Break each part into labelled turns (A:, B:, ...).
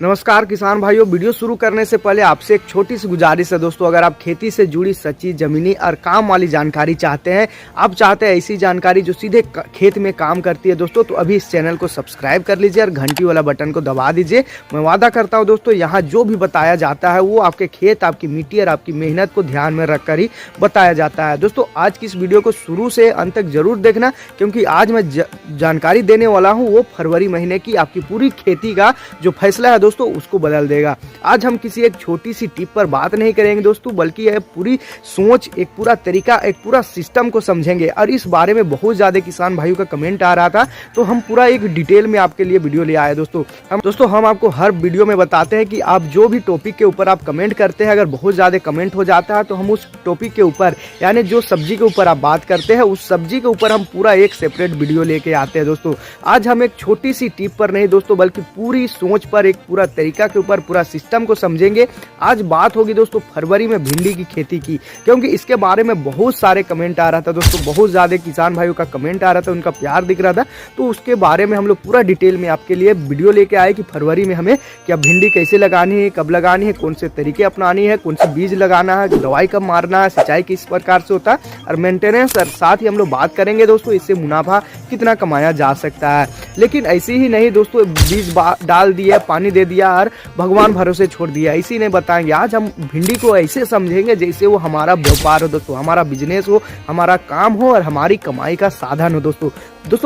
A: नमस्कार किसान भाइयों, वीडियो शुरू करने से पहले आपसे एक छोटी सी गुजारिश है दोस्तों। अगर आप खेती से जुड़ी सच्ची जमीनी और काम वाली जानकारी चाहते हैं, आप चाहते हैं ऐसी जानकारी जो सीधे खेत में काम करती है दोस्तों, तो अभी इस चैनल को सब्सक्राइब कर लीजिए और घंटी वाला बटन को दबा दीजिए। मैं वादा करता हूं दोस्तों, यहाँ जो भी बताया जाता है वो आपके खेत, आपकी मिट्टी और आपकी मेहनत को ध्यान में रखकर ही बताया जाता है। दोस्तों आज की इस वीडियो को शुरू से अंत तक जरूर देखना, क्योंकि आज मैं जानकारी देने वाला हूँ वो फरवरी महीने की आपकी पूरी खेती का जो फैसला है दोस्तों उसको बदल देगा। आज हम किसी एक छोटी सी टिप पर बात नहीं करेंगे दोस्तों, बल्कि यह पूरी सोच, एक पूरा तरीका, एक पूरा सिस्टम को समझेंगे। और इस बारे में बहुत ज्यादा किसान भाइयों का कमेंट आ रहा था, तो हम पूरा एक डिटेल में आपके लिए वीडियो ले आए दोस्तों। हम आपको हर वीडियो में बताते हैं कि आप जो भी टॉपिक के ऊपर आप कमेंट करते हैं, अगर बहुत ज्यादा कमेंट हो जाता है तो हम उस टॉपिक के ऊपर, यानी जो सब्जी के ऊपर आप बात करते हैं, उस सब्जी के ऊपर हम पूरा एक सेपरेट वीडियो लेके आते हैं दोस्तों। आज हम एक छोटी सी टिप पर नहीं दोस्तों, बल्कि पूरी सोच पर, एक पूरा तरीका के ऊपर, पूरा सिस्टम को समझेंगे। आज बात होगी दोस्तों फरवरी में भिंडी की खेती की, क्योंकि इसके बारे में बहुत सारे कमेंट आ रहा था दोस्तों, बहुत ज्यादा किसान भाइयों का कमेंट आ रहा था, उनका प्यार दिख रहा था। तो उसके बारे में हम लोग पूरा डिटेल में आपके लिए वीडियो लेके आए कि फरवरी में हमें क्या भिंडी कैसे लगानी है, कब लगानी है, कौन से तरीके अपनानी है, कौन से बीज लगाना है, दवाई कब मारना है, सिंचाई किस प्रकार से होता है और मेंटेनेंस। और साथ ही हम लोग बात करेंगे दोस्तों इससे मुनाफा कितना कमाया जा सकता है। लेकिन ऐसे ही नहीं दोस्तों, बीज डाल दिया, पानी दे दिया और भगवान भरोसे छोड़ दिया, इसी नहीं बताएंगे। आज हम भिंडी को ऐसे समझेंगे जैसे वो हमारा व्यापार हो दोस्तों, हमारा बिजनेस हो, हमारा काम हो और हमारी कमाई का साधन हो दोस्तों।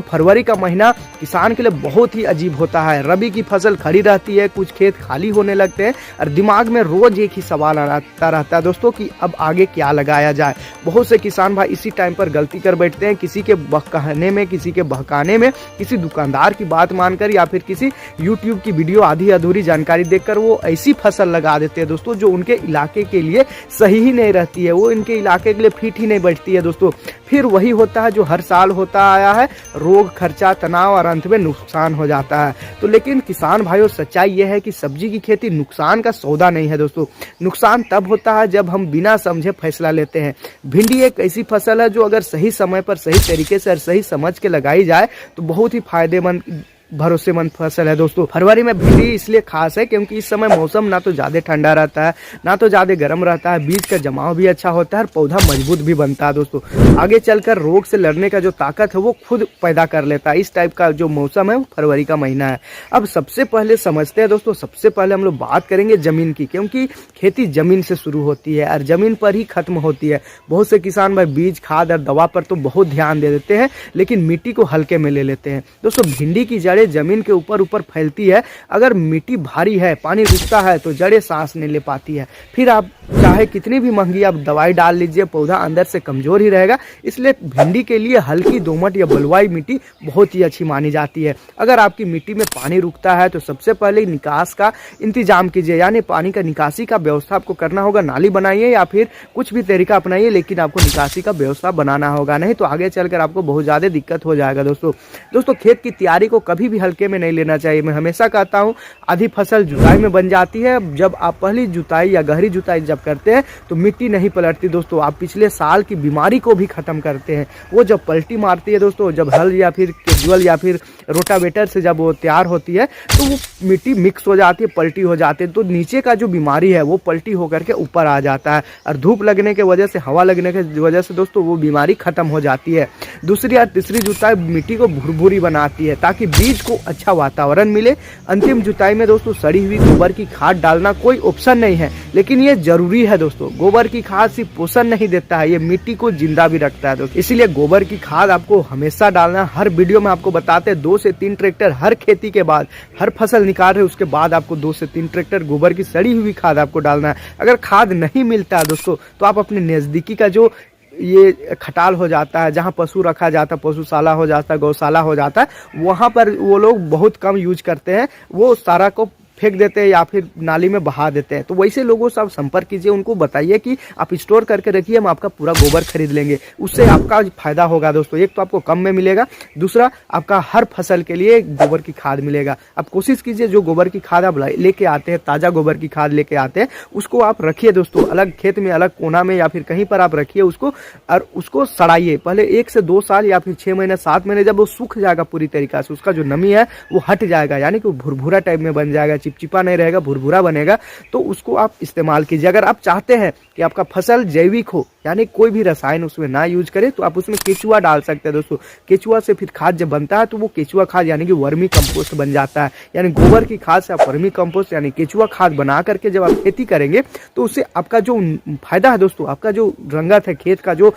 A: फरवरी का महीना किसान के लिए बहुत ही अजीब होता है। रबी की फसल खड़ी रहती है, कुछ खेत खाली होने लगते हैं और दिमाग में रोज एक ही सवाल आता रहता है दोस्तों कि अब आगे क्या लगाया जाए। बहुत से किसान भाई इसी टाइम पर गलती कर बैठते हैं, किसी के कहने में, किसी के बहकाने में, किसी दुकानदार की बात मानकर या फिर किसी यूट्यूब की वीडियो आधी अधूरी जानकारी देखकर वो ऐसी फसल लगा देते हैं दोस्तों जो उनके इलाके के लिए सही ही नहीं रहती है, वो इनके इलाके के लिए फिट ही नहीं बैठती है दोस्तों। फिर वही होता है जो हर साल होता आया है, रोग, खर्चा, तनाव और अंत में नुकसान हो जाता है। तो लेकिन किसान भाइयों, सच्चाई यह है कि सब्जी की खेती नुकसान का सौदा नहीं है दोस्तों। नुकसान तब होता है जब हम बिना समझे फैसला लेते हैं। भिंडी एक ऐसी फसल है जो अगर सही समय पर, सही तरीके से और सही समझ के लगाई जाए तो बहुत ही फायदेमंद, भरोसेमंद फसल है दोस्तों। फरवरी में भिंडी इसलिए खास है क्योंकि इस समय मौसम ना तो ज्यादा ठंडा रहता है, ना तो ज्यादा गर्म रहता है, बीज का जमाव भी अच्छा होता है और पौधा मजबूत भी बनता है दोस्तों। आगे चलकर रोग से लड़ने का जो ताकत है वो खुद पैदा कर लेता है। इस टाइप का जो मौसम है वो फरवरी का महीना है। अब सबसे पहले समझते हैं दोस्तों, सबसे पहले हम लोग बात करेंगे जमीन की, क्योंकि खेती जमीन से शुरू होती है और जमीन पर ही खत्म होती है। बहुत से किसान भाई बीज, खाद और दवा पर तो बहुत ध्यान दे देते हैं, लेकिन मिट्टी को हल्के में ले लेते हैं दोस्तों। भिंडी की जड़ें जमीन के ऊपर ऊपर फैलती है। अगर मिट्टी भारी है, पानी रुकता है तो जड़ें सांस नहीं ले पाती है। फिर आप चाहे कितनी भी महंगी आप दवाई डाल लीजिए, पौधा अंदर से कमजोर ही रहेगा। इसलिए भिंडी के लिए हल्की, दोमट या बलुआई मिट्टी बहुत ही अच्छी मानी जाती है। अगर आपकी मिट्टी में पानी रुकता है तो सबसे पहले निकास का इंतजाम कीजिए, यानी पानी का निकासी का व्यवस्था आपको करना होगा। नाली बनाइए या फिर कुछ भी तरीका अपनाइए, लेकिन आपको निकासी का व्यवस्था बनाना होगा, नहीं तो आगे चलकर आपको बहुत ज्यादा दिक्कत हो जाएगा दोस्तों। खेत की तैयारी को कभी भी हल्के में नहीं लेना चाहिए। मैं हमेशा कहता हूं, आधी फसल जुताई में बन जाती है। जब आप पहली जुताई या गहरी जुताई जब करते हैं तो मिट्टी नहीं पलटती दोस्तों। आप पिछले साल की बीमारी को भी खत्म करते हैं। वो जब पलटी मारती है दोस्तों, जब हल या फिर कैजुअल या फिर रोटावेटर से जब वो तैयार होती है तो वो मिट्टी मिक्स हो जाती है, पलटी हो जाती है, तो नीचे का जो बीमारी है वो पलटी होकर के ऊपर आ जाता है और धूप लगने के वजह से, हवा लगने की वजह से दोस्तों वो बीमारी खत्म हो जाती है। दूसरी या तीसरी जुताई मिट्टी को भुरभुरी बनाती है ताकि बीज को अच्छा वातावरण मिले। अंतिम जुताई में दोस्तों सड़ी हुई गोबर की खाद डालना कोई ऑप्शन नहीं है, लेकिन ये जरूरी है दोस्तों। गोबर की खाद सिर्फ पोषण नहीं देता है, ये मिट्टी को जिंदा भी रखता है दोस्तों। इसीलिए गोबर की खाद आपको हमेशा डालना। हर वीडियो में आपको बताते हैं 2 से 3 ट्रैक्टर हर खेती के बाद, हर फसल निकाल रहे उसके बाद आपको 2 से 3 ट्रैक्टर गोबर की सड़ी हुई खाद आपको डालना है। अगर खाद नहीं मिलता है दोस्तों तो आप अपने नजदीकी का जो ये खटाल हो जाता है, जहाँ पशु रखा जाता है, पशुशाला हो जाता है, गौशाला हो जाता है, वहाँ पर वो लोग बहुत कम यूज करते हैं, वो सारा को फेंक देते हैं या फिर नाली में बहा देते हैं। तो वैसे लोगों से आप संपर्क कीजिए, उनको बताइए कि आप स्टोर करके रखिए, हम आपका पूरा गोबर खरीद लेंगे। उससे आपका फायदा होगा दोस्तों। एक तो आपको कम में मिलेगा, दूसरा आपका हर फसल के लिए गोबर की खाद मिलेगा। आप कोशिश कीजिए जो गोबर की खाद आप लेके आते हैं, ताजा गोबर की खाद लेके आते हैं, उसको आप रखिए दोस्तों, अलग खेत में, अलग कोना में या फिर कहीं पर आप रखिए उसको, और उसको सड़ाइए पहले 1 से 2 साल या फिर 6 महीने 7 महीने। जब वो सूख जाएगा पूरी तरीका से, उसका जो नमी है वो हट जाएगा, यानी कि वो भुरभुरा टाइप में बन जाएगा, चिपचिपा नहीं रहेगा, भुरभुरा बनेगा, तो उसको आप इस्तेमाल कीजिए। अगर आप चाहते हैं कि आपका फसल जैविक हो, यानी कोई भी रसायन उसमें ना यूज करें, तो आप उसमें केचुआ डाल सकते हैं दोस्तों। केचुआ से फिर खाद जब बनता है तो वो केचुआ खाद यानी कि वर्मी कंपोस्ट बन जाता है। यानी गोबर की खाद से आप वर्मी कंपोस्ट यानी केचुआ खाद बना करके जब आप खेती करेंगे तो उससे आपका जो फायदा है दोस्तों, आपका जो रंगत है, खेत का जो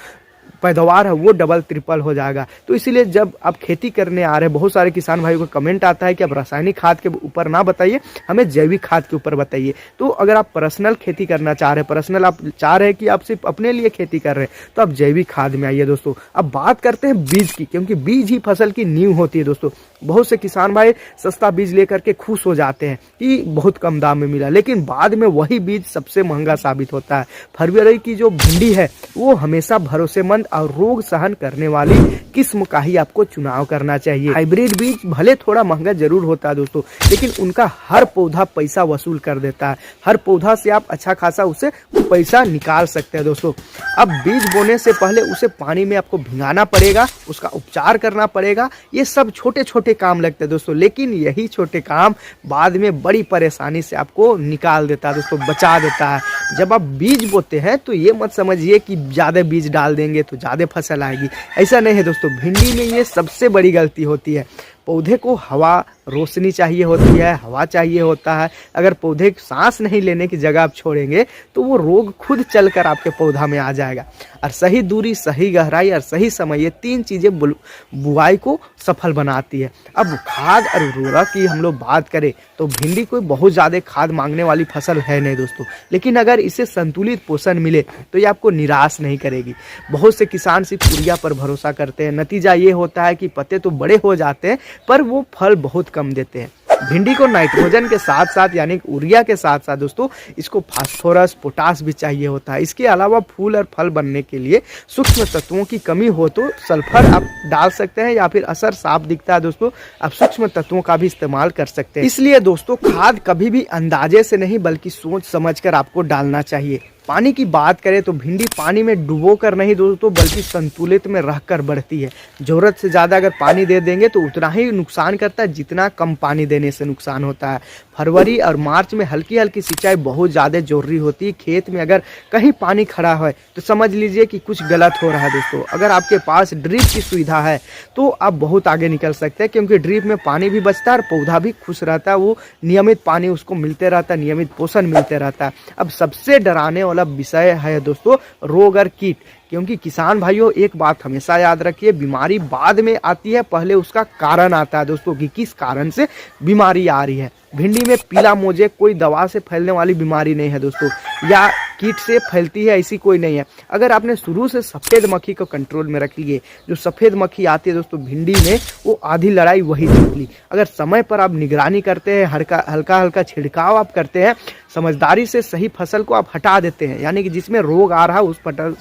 A: पैदावार है वो डबल ट्रिपल हो जाएगा। तो इसीलिए जब आप खेती करने आ रहे हैं, बहुत सारे किसान भाइयों को कमेंट आता है कि आप रासायनिक खाद के ऊपर ना बताइए, हमें जैविक खाद के ऊपर बताइए। तो अगर आप पर्सनल खेती करना चाह रहे हैं, पर्सनल आप चाह रहे हैं कि आप सिर्फ अपने लिए खेती कर रहे हैं, तो आप जैविक खाद में आइए दोस्तों। अब बात करते हैं बीज की, क्योंकि बीज ही फसल की नींव होती है दोस्तों। बहुत से किसान भाई सस्ता बीज लेकर के खुश हो जाते हैं कि बहुत कम दाम में मिला, लेकिन बाद में वही बीज सबसे महंगा साबित होता है। फरवरी की जो भिंडी है वो हमेशा भरोसेमंद और रोग सहन करने वाली किस्म का ही आपको चुनाव करना चाहिए। हाइब्रिड बीज भले थोड़ा महंगा जरूर होता है दोस्तों, लेकिन उनका हर पौधा पैसा वसूल कर देता है। हर पौधा से आप अच्छा खासा उसे पैसा निकाल सकते हैं दोस्तों। अब बीज बोने से पहले उसे पानी में आपको भिंगाना पड़ेगा, उसका उपचार करना पड़ेगा। ये सब छोटे छोटे काम लगते हैं दोस्तों, लेकिन यही छोटे काम बाद में बड़ी परेशानी से आपको निकाल देता है दोस्तों, बचा देता है। जब आप बीज बोते हैं तो ये मत समझिए कि ज़्यादा बीज डाल देंगे तो ज़्यादा फसल आएगी, ऐसा नहीं है दोस्तों। भिंडी में ये सबसे बड़ी गलती होती है। पौधे को हवा, रोशनी चाहिए होती है, हवा चाहिए होता है। अगर पौधे सांस नहीं लेने की जगह आप छोड़ेंगे तो वो रोग खुद चलकर आपके पौधा में आ जाएगा। और सही दूरी, सही गहराई और सही समय, ये तीन चीज़ें बुआई को सफल बनाती है। अब खाद और उर्वरक की हम लोग बात करें तो भिंडी कोई बहुत ज़्यादा खाद मांगने वाली फसल है नहीं दोस्तों, लेकिन अगर इसे संतुलित पोषण मिले तो ये आपको निराश नहीं करेगी। बहुत से किसान सिर्फ यूरिया पर भरोसा करते हैं, नतीजा ये होता है कि पत्ते तो बड़े हो जाते हैं पर वो फल बहुत कम देते हैं। भिंडी को नाइट्रोजन के साथ साथ यानी यूरिया के साथ साथ दोस्तों इसको फास्फोरस, पोटास भी चाहिए होता है। इसके अलावा फूल और फल बनने के लिए सूक्ष्म तत्वों की कमी हो तो सल्फर आप डाल सकते हैं, या फिर असर साफ दिखता है दोस्तों, आप सूक्ष्म तत्वों का भी इस्तेमाल कर सकते हैं। इसलिए दोस्तों खाद कभी भी अंदाजे से नहीं बल्कि सोच समझ कर आपको डालना चाहिए। पानी की बात करें तो भिंडी पानी में डुबो कर नहीं दोस्तों बल्कि संतुलित में रहकर बढ़ती है। जरूरत से ज़्यादा अगर पानी दे देंगे तो उतना ही नुकसान करता है जितना कम पानी देने से नुकसान होता है। फरवरी और मार्च में हल्की हल्की सिंचाई बहुत ज़्यादा जरूरी होती है। खेत में अगर कहीं पानी खड़ा है तो समझ लीजिए कि कुछ गलत हो रहा है दोस्तों। अगर आपके पास ड्रिप की सुविधा है तो आप बहुत आगे निकल सकते हैं, क्योंकि ड्रिप में पानी भी बचता है और पौधा भी खुश रहता है, वो नियमित पानी उसको मिलते रहता है, नियमित पोषण मिलते रहता है। अब सबसे डराने वाला विषय है दोस्तों रोग और कीट, क्योंकि किसान भाइयों एक बात हमेशा याद रखिए, बीमारी बाद में आती है, पहले उसका कारण आता है दोस्तों कि किस कारण से बीमारी आ रही है। भिंडी में पीला मोजे कोई दवा से फैलने वाली बीमारी नहीं है दोस्तों, या कीट से फैलती है ऐसी कोई नहीं है। अगर आपने शुरू से सफ़ेद मक्खी को कंट्रोल में रख लिए, जो सफ़ेद मक्खी आती है दोस्तों भिंडी में, वो आधी लड़ाई वही जीत ली। अगर समय पर आप निगरानी करते हैं, हल्का हल्का छिड़काव आप करते हैं, समझदारी से सही फसल को आप हटा देते हैं, यानी कि जिसमें रोग आ रहा है उस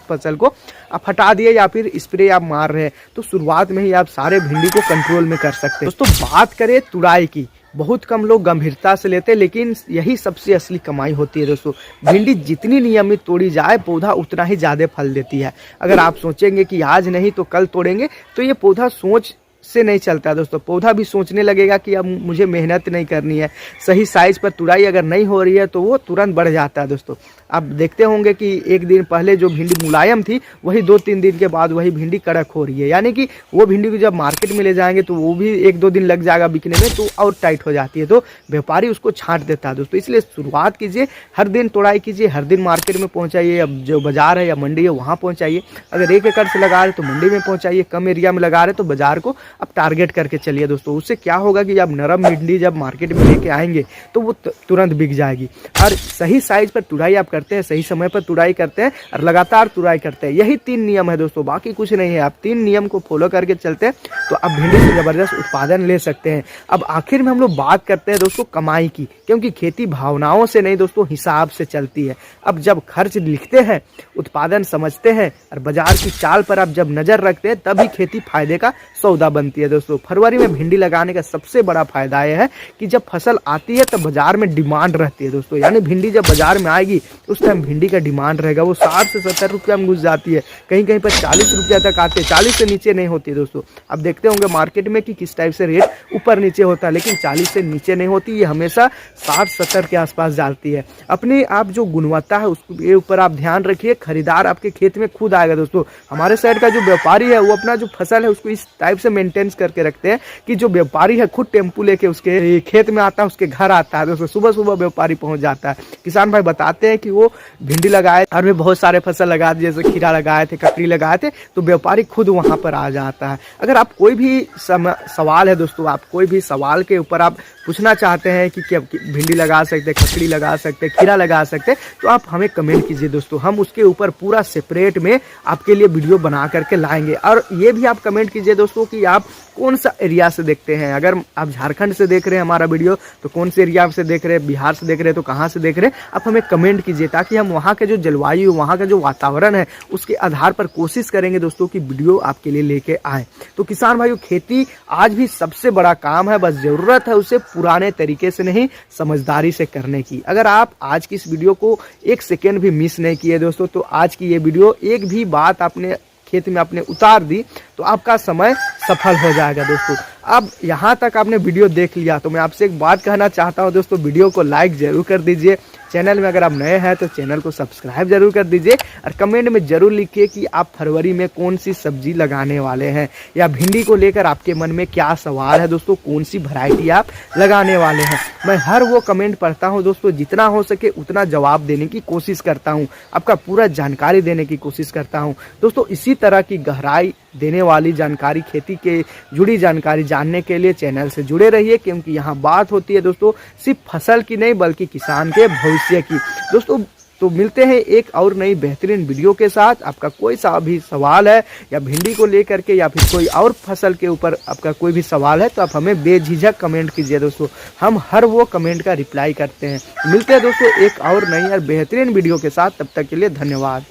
A: फसल को आप हटा दिए या फिर स्प्रे आप मार रहे हैं, तो शुरुआत में ही आप सारे भिंडी को कंट्रोल में कर सकते हैं। दोस्तों बात करें तुड़ाई की, बहुत कम लोग गंभीरता से लेते हैं, लेकिन यही सबसे असली कमाई होती है दोस्तों। भिंडी जितनी नियमित तोड़ी जाए पौधा उतना ही ज़्यादा फल देती है। अगर आप सोचेंगे कि आज नहीं तो कल तोड़ेंगे तो ये पौधा सोच से नहीं चलता है दोस्तों। पौधा भी सोचने लगेगा कि अब मुझे मेहनत नहीं करनी है। सही साइज पर तुड़ाई अगर नहीं हो रही है तो वो तुरंत बढ़ जाता है दोस्तों। आप देखते होंगे कि एक दिन पहले जो भिंडी मुलायम थी वही 2-3 दिन के बाद वही भिंडी कड़क हो रही है, यानी कि वो भिंडी को जब मार्केट में ले जाएंगे तो वो भी 1-2 दिन लग जाएगा बिकने में, तो और टाइट हो जाती है, तो व्यापारी उसको छांट देता है दोस्तों। इसलिए शुरुआत कीजिए, हर दिन तुड़ाई कीजिए, हर दिन मार्केट में पहुँचाइए, अब जो बाजार है या मंडी है वहाँ पहुँचाइए। अगर 1 एकड़ से लगा रहे तो मंडी में पहुँचाइए, कम एरिया में लगा रहे तो बाजार को आप टारगेट करके चलिए दोस्तों। उससे क्या होगा कि जब नरम भिंडी जब मार्केट में लेके आएंगे तो वो तुरंत बिक जाएगी। और सही साइज पर तुड़ाई आप करते हैं, सही समय पर तुड़ाई करते हैं और लगातार तुड़ाई करते हैं, यही 3 नियम है दोस्तों, बाकी कुछ नहीं है। आप 3 नियम को फॉलो करके चलते हैं तो आप भिंडी से जबरदस्त उत्पादन ले सकते हैं। अब आखिर में हम लोग बात करते हैं दोस्तों कमाई की, क्योंकि खेती भावनाओं से नहीं दोस्तों हिसाब से चलती है। अब जब खर्च लिखते हैं, उत्पादन समझते हैं और बाजार की चाल पर आप जब नजर रखते हैं तभी खेती फायदे का सौदा बनती है। बनती है दोस्तों। फरवरी में भिंडी लगाने का सबसे बड़ा फायदा यह है कि जब फसल आती है तब बाजार में डिमांड रहती है दोस्तों, यानी भिंडी जब बाजार में आएगी उस टाइम भिंडी का डिमांड रहेगा, वो 60 से 70 रुपया में घुस जाती है, कहीं कहीं पर 40 रुपया तक आते हैं, 40 से नीचे नहीं होती है दोस्तों। अब देखते होंगे मार्केट में कि किस टाइप से रेट ऊपर नीचे होता है, लेकिन 40 से नीचे नहीं होती, ये हमेशा 60-70 के आसपास जाती है। अपनी आप जो गुणवत्ता है उसके ऊपर आप ध्यान रखिए, खरीदार आपके खेत में खुद आएगा दोस्तों। हमारे साइड का जो व्यापारी है वो अपना जो फसल है उसको इस टाइप से मेंटेन करके रखते हैं कि जो व्यापारी है खुद टेम्पू लेके उसके खेत में आता है, उसके घर आता है दोस्तों, सुबह सुबह व्यापारी पहुंच जाता है। किसान भाई बताते हैं कि वो भिंडी लगाए और भी बहुत सारे फसल लगा दिए, जैसे खीरा लगाए थे, ककड़ी लगाए थे, तो व्यापारी खुद वहां पर आ जाता है। अगर आप कोई भी सवाल है दोस्तों, आप कोई भी सवाल के ऊपर आप पूछना चाहते हैं कि क्या भिंडी लगा सकते हैं, ककड़ी लगा सकते हैं, खीरा लगा सकते हैं, तो आप हमें कमेंट कीजिए दोस्तों, हम उसके ऊपर पूरा सेपरेट में आपके लिए वीडियो बना करके लाएंगे। और ये भी आप कमेंट कीजिए दोस्तों कि आप कौन सा एरिया से देखते हैं। अगर आप झारखंड से देख रहे हैं हमारा वीडियो तो कौन से एरिया से देख रहे हैं, बिहार से देख रहे हैं तो कहाँ से देख रहे हैं, आप हमें कमेंट कीजिए, ताकि हम वहाँ के जो जलवायु, वहाँ का जो वातावरण है उसके आधार पर कोशिश करेंगे दोस्तों कि वीडियो आपके लिए लेके आए। तो किसान भाइयों, खेती आज भी सबसे बड़ा काम है, बस जरूरत है उसे पुराने तरीके से नहीं, समझदारी से करने की। अगर आप आज की इस वीडियो को एक सेकेंड भी मिस नहीं किए दोस्तों, तो आज की ये वीडियो एक भी बात आपने खेत में आपने उतार दी तो आपका समय सफल हो जाएगा दोस्तों। अब यहाँ तक आपने वीडियो देख लिया तो मैं आपसे एक बात कहना चाहता हूँ दोस्तों, वीडियो को लाइक जरूर कर दीजिए, चैनल में अगर आप नए हैं तो चैनल को सब्सक्राइब जरूर कर दीजिए, और कमेंट में जरूर लिखिए कि आप फरवरी में कौन सी सब्जी लगाने वाले हैं, या भिंडी को लेकर आपके मन में क्या सवाल है दोस्तों, कौन सी वैरायटी आप लगाने वाले हैं। मैं हर वो कमेंट पढ़ता हूं दोस्तों, जितना हो सके उतना जवाब देने की कोशिश करता हूं, आपका पूरा जानकारी देने की कोशिश करता हूं दोस्तों। इसी तरह की गहराई देने वाली जानकारी, खेती के जुड़ी जानकारी जानने के लिए चैनल से जुड़े रहिए, क्योंकि यहाँ बात होती है दोस्तों सिर्फ फसल की नहीं बल्कि किसान के भविष्य की दोस्तों। तो मिलते हैं एक और नई बेहतरीन वीडियो के साथ। आपका कोई सा भी सवाल है या भिंडी को लेकर के या फिर कोई और फसल के ऊपर आपका कोई भी सवाल है तो आप हमें बेझिझक कमेंट कीजिए दोस्तों, हम हर वो कमेंट का रिप्लाई करते हैं। मिलते हैं दोस्तों एक और नई और बेहतरीन वीडियो के साथ, तब तक के लिए धन्यवाद।